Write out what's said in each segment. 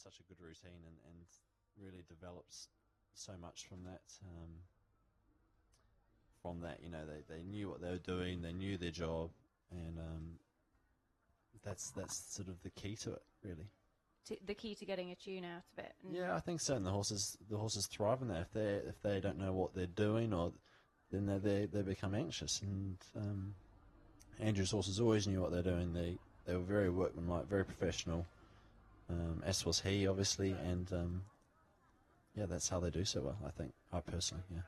such a good routine and really develops so much from that. They knew what they were doing, they knew their job, and that's sort of the key to it, really. The key to getting a tune out of it. Yeah, I think so. And the horses thrive in that. If they don't know what they're doing, or then they become anxious. And Andrew's horses always knew what they're doing. They were very workmanlike, very professional. As was he, obviously, and that's how they do so well. I think, I personally, yeah.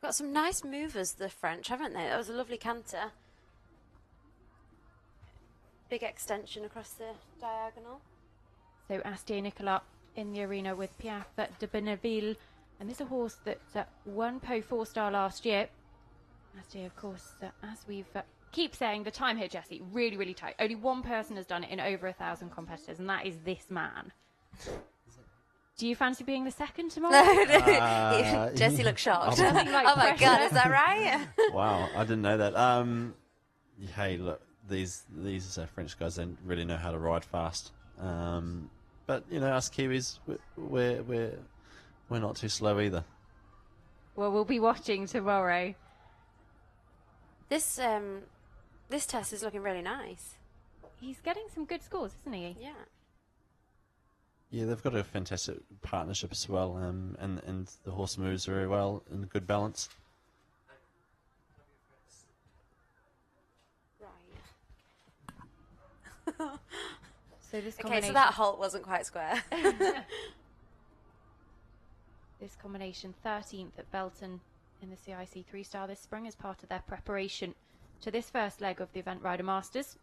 Got some nice movers, the French, haven't they? That was a lovely canter. Big extension across the diagonal. So Astier Nicolas in the arena with Piaf de Benneville, and this is a horse that won Po 4-star last year. Astier, of course, as we've keep saying, the time here, Jessie, really, really tight. Only one person has done it in over 1,000 competitors, and that is this man. Do you fancy being the second tomorrow? No. Jessie looks shocked. Like oh my God, is that right? Wow, I didn't know that. Hey, look, these French guys don't really know how to ride fast. But us Kiwis, we're not too slow either. Well, we'll be watching tomorrow. This test is looking really nice. He's getting some good scores, isn't he? Yeah. Yeah, they've got a fantastic partnership as well, and the horse moves very well in good balance. Right. So this so that halt wasn't quite square. This combination 13th at Belton in the CIC 3-star this spring as part of their preparation to this first leg of the Event Rider Masters.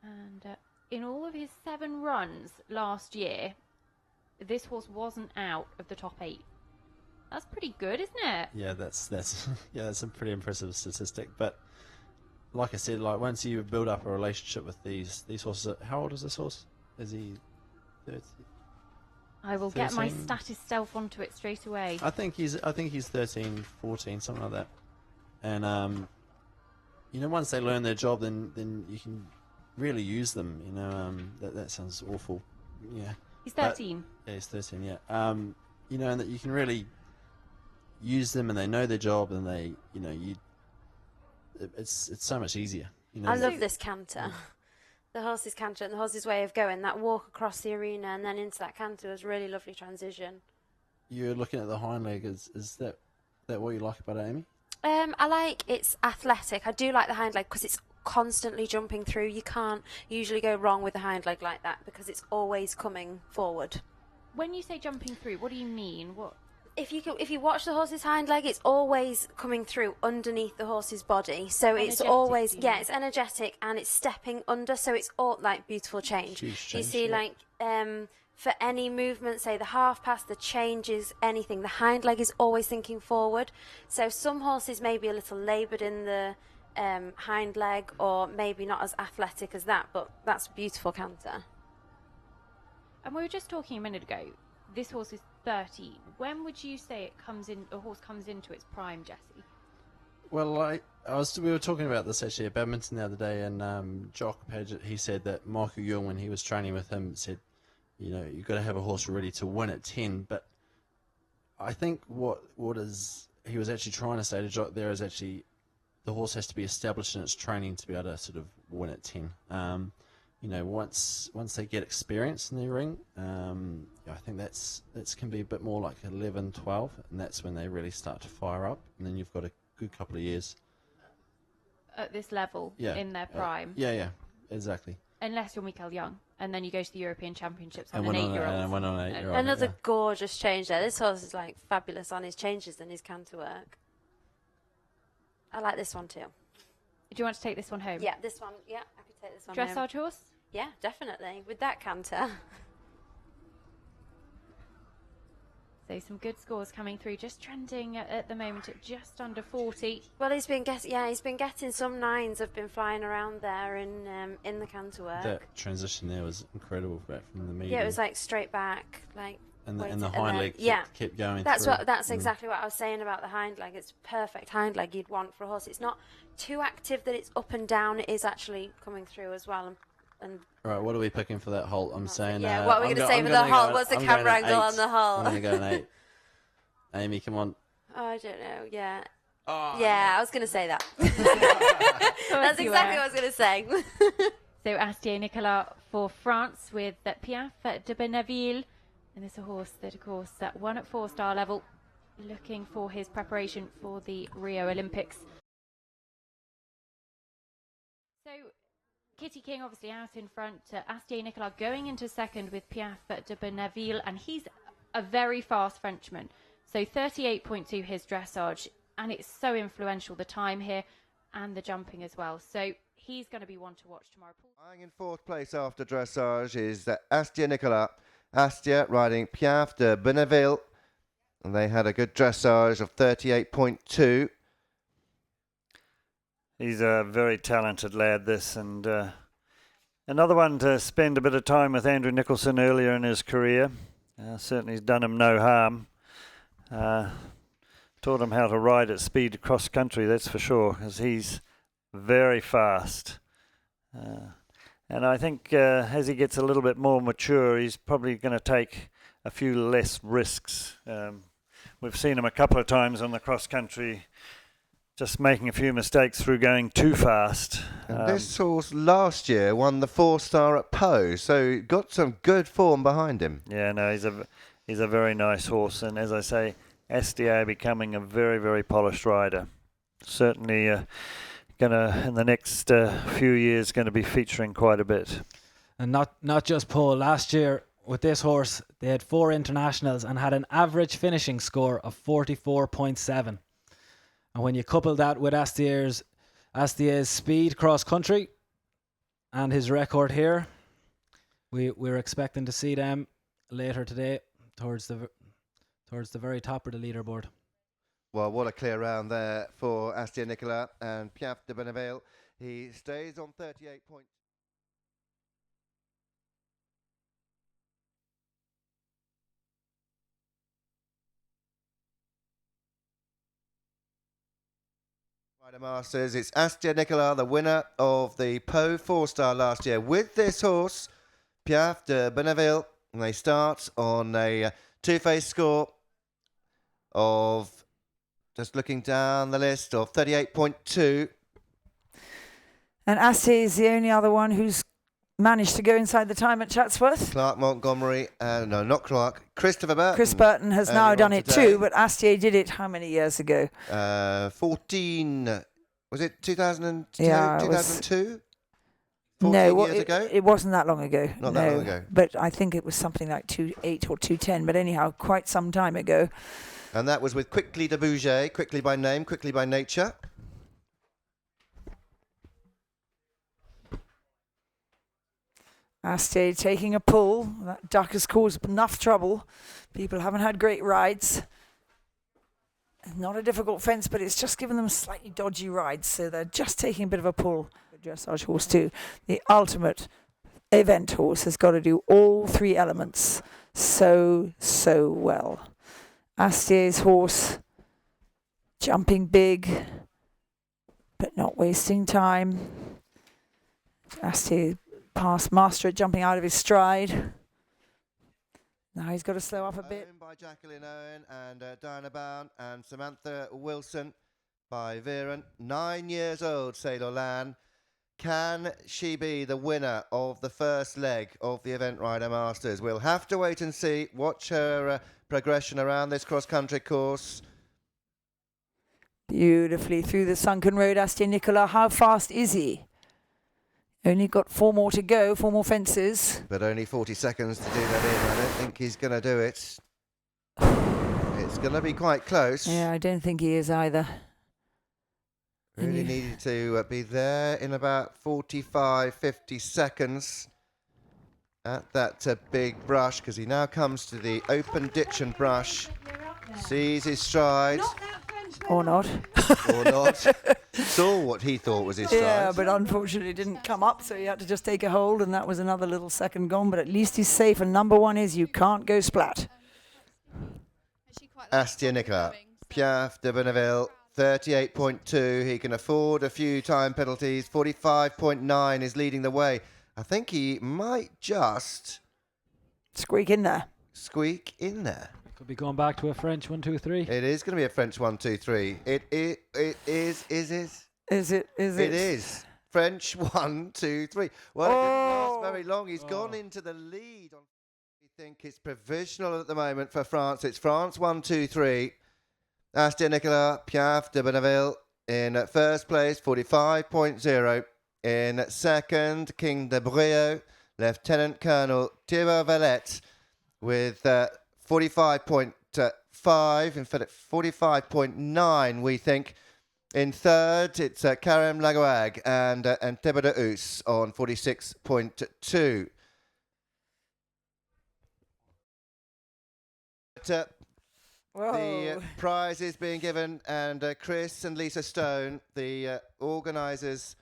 And in all of his 7 runs last year, this horse wasn't out of the top 8. That's pretty good, isn't it? Yeah, that's a pretty impressive statistic. But like I said, once you build up a relationship with these horses, how old is this horse? Is he 30? I will 13? get my status self onto it straight away. I think he's 13, 14, something like that. And once they learn their job, then you can really use them. That sounds awful. Yeah. He's 13. Yeah, he's 13. Yeah. And that you can really use them, and they know their job, and they, it's so much easier. I love this canter. The horse's canter and the horse's way of going, that walk across the arena and then into that canter was really lovely transition. You're looking at the hind leg. Is that what you like about it, Amy? I like it's athletic. I do like the hind leg because it's constantly jumping through. You can't usually go wrong with the hind leg like that because it's always coming forward. When you say jumping through, what do you mean? What? If you watch the horse's hind leg, it's always coming through underneath the horse's body. So it's always, it's energetic and it's stepping under. So it's all like beautiful change. You see, for any movement, say the half pass, the changes, anything, the hind leg is always thinking forward. So some horses may be a little laboured in the hind leg or maybe not as athletic as that, but that's a beautiful canter. And we were just talking a minute ago, this horse is 13. When would you say a horse comes into its prime, Jessie? Well, we were talking about this actually at badminton the other day, and Jock Paget, he said that Michael Ewing, when he was training with him, said, you've got to have a horse ready to win at 10. But I think what he was actually trying to say to Jock there is actually the horse has to be established in its training to be able to sort of win at 10. Once they get experience in the ring, I think that's can be a bit more like 11, 12, and that's when they really start to fire up, and then you've got a good couple of years at this level in their prime. Yeah, exactly. Unless you're Mikael Young, and then you go to the European Championships on an 8-year-old. And went on an 8-year-old. Another gorgeous change there. This horse is like fabulous on his changes and his canter work. I like this one too. Do you want to take this one home? Yeah, this one. Yeah, I could take this one home. Dressage horse? Yeah, definitely. With that canter. So some good scores coming through, just trending at the moment at just under 40. Well, he's been getting some 9s. Have been flying around there in the canter work. That transition there was incredible back from the medium. Yeah, it was like straight back, like. And the hind leg kept going. That's exactly what I was saying about the hind leg. It's perfect hind leg you'd want for a horse. It's not too active that it's up and down. It is actually coming through as well. And And Right, what are we picking for that halt? I'm saying. yeah, what are we going to say for the halt? What's the camera angle on the halt? I'm going to go an 8. Amy, come on. Oh, I don't know. Yeah. Oh, yeah, I was going to say that. That's exactly what I was going to say. So Astier Nicolas for France with Piaf de Benneville. And this is a horse that, of course, won at 4-star level, looking for his preparation for the Rio Olympics. So Kitty King obviously out in front. Astier Nicolas going into second with Piaf de Benneville, and he's a very fast Frenchman. So 38.2 his dressage, and it's so influential, the time here and the jumping as well. So he's going to be one to watch tomorrow. Lying in 4th place after dressage is Astier Nicolas. Astier riding Piaf de Benneville, and they had a good dressage of 38.2. He's a very talented lad, this, and another one to spend a bit of time with Andrew Nicholson earlier in his career. Certainly he's done him no harm. Taught him how to ride at speed cross country, that's for sure, because he's very fast. And I think as he gets a little bit more mature, he's probably going to take a few less risks. We've seen him a couple of times on the cross country just making a few mistakes through going too fast. And this horse last year won the 4-star at Pau, so got some good form behind him. Yeah, no, he's a very nice horse, and as I say, Astier becoming a very, very polished rider. Certainly gonna in the next few years going to be featuring quite a bit. And not just Paul. Last year with this horse, they had 4 internationals and had an average finishing score of 44.7. And when you couple that with Astier's speed cross country and his record here, we're expecting to see them later today towards the very top of the leaderboard. Well, what a clear round there for Astier Nicolas and Piaf de Benneville. He stays on 38 points. Rider Masters, it's Astier Nicolas, the winner of the Pau 4-star last year with this horse, Piaf de Benneville, and they start on a 2-face score of, just looking down the list, of 38.2. And Astier is the only other one who's managed to go inside the time at Chatsworth. Clark Montgomery, no, not Clark, Christopher Burton. Chris Burton has now done it too, but Astier did it how many years ago? 14, was it 2002? Yeah, 2002? 14 no, years ago? It wasn't that long ago. Not that long ago. But I think it was something like 2.8 or 2.10, but anyhow, quite some time ago. And that was with Quickly de Bouget, Quickly by name, Quickly by nature. Astier taking a pull. That duck has caused enough trouble. People haven't had great rides. Not a difficult fence, but it's just given them slightly dodgy rides, so they're just taking a bit of a pull. The dressage horse too. The ultimate event horse has got to do all 3 elements so well. Astier's horse jumping big, but not wasting time. Astier past master at jumping out of his stride. Now he's got to slow up a bit. Owned by Jacqueline Owen and Diana Bound and Samantha Wilson by Viren. 9 years old, Sailor Lan. Can she be the winner of the first leg of the Event Rider Masters? We'll have to wait and see. Watch her progression around this cross-country course. Beautifully through the sunken road, Astier Nicolas. How fast is he? Only got 4 more to go, 4 more fences. But only 40 seconds to do that in. I don't think he's going to do it. It's going to be quite close. Yeah, I don't think he is either. Really needed to be there in about 45, 50 seconds at that big brush, because he now comes to the open ditch and brush, sees his stride. Or not. Or not. Saw what he thought was his stride. Yeah, but unfortunately it didn't come up, so he had to just take a hold, and that was another little second gone, but at least he's safe, and number 1 is you can't go splat. Astier Nicolas, Piaf de Benneville, 38.2. He can afford a few time penalties. 45.9 is leading the way. I think he might just Squeak in there. squeak in there. Could be going back to a French 1-2-3. It is going to be a French 1-2-3. It is. Is it? Is it? It is. French 1-2-3. Well, it didn't last very long. He's gone into the lead. We think it's provisional at the moment for France. It's France 1-2-3. Astier Nicolas, Piaf de Bonneville in first place, 45.0. In second, King de Brio, Lieutenant Colonel Thibaut Valette with 45.5, in fact 45.9 we think. In third, it's Karim Lagoag and Thibaut Us on 46.2. The prize is being given, and Chris and Lisa Stone, the organisers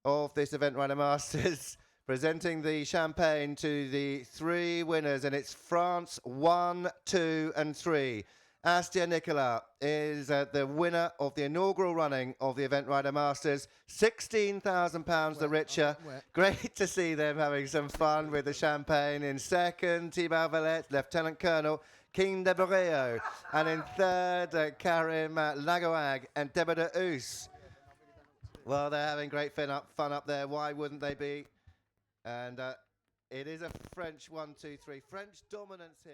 of this Event Rider Masters, presenting the champagne to the 3 winners, and it's France 1, 2 and 3. Astier Nicolas is the winner of the inaugural running of the Event Rider Masters. £16,000 the richer. Great to see them having some fun with the champagne. In second, Thibaut Valette, Lieutenant Colonel King de Brio. And in third, Karim Lagoag and Thibaut Us. Well, they're having great fun up there. Why wouldn't they be? And it is a French 1-2-3. French dominance here.